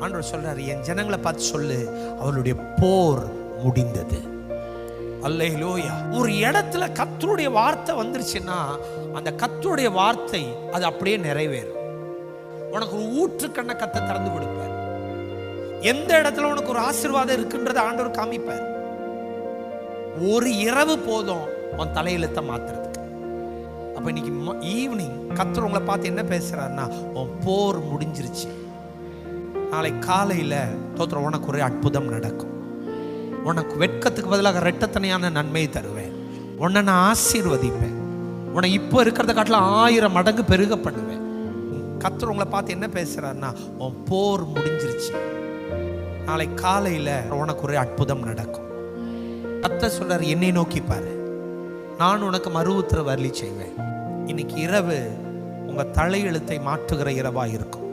ஆண்டவர் சொல்றாரு, என் ஜனங்களை பார்த்து சொல்லு, அவருடைய போர் முடிந்தது. அல்லேலூயா. ஒரு இடத்துல கர்த்தருடைய வார்த்தை வந்துருச்சுன்னா அந்த கர்த்தருடைய வார்த்தை அது அப்படியே நிறைவேறும். உனக்கு ஒரு ஊற்றுக்கண்ணை கர்த்தர் திறந்து கொடுப்பார். எந்த இடத்துல உனக்கு ஒரு ஆசீர்வாதம் இருக்குன்றதை ஆண்டவர் காமிப்பார். ஒரு இரவு போதும் உன் தலையெழுத்த மாத்துறதுக்கு. அப்ப இன்னைக்கு ஈவினிங் கர்த்தர் உங்களை பார்த்து என்ன பேசுறாருன்னா, உன் போர் முடிஞ்சிருச்சு. நாளை காலையில தோத்திரம் உனக்கு ஒரு அற்புதம் நடக்கும். உனக்கு வெட்கத்துக்கு பதிலாக ரெட்டத்தனையான நன்மையை தருவேன். உன்னை நான் ஆசீர்வதிப்பேன். உன்னை இப்போ இருக்கிறத காட்டில 1000 மடங்கு பெருக பண்ணுவேன். கர்த்தர் உங்களை பார்த்து என்ன பேசுறாருன்னா, உன் போர் முடிஞ்சிருச்சு. நாளை காலையில உனக்கு ஒரு அற்புதம் நடக்கும். கர்த்தர் சொல்றாரு, என்னை நோக்கி பாரு, நான் உனக்கு மறு உத்தரவு அருளி செய்வேன். இன்னைக்கு இரவு உங்க தலையெழுத்தை மாற்றுகிற இரவா இருக்கும்.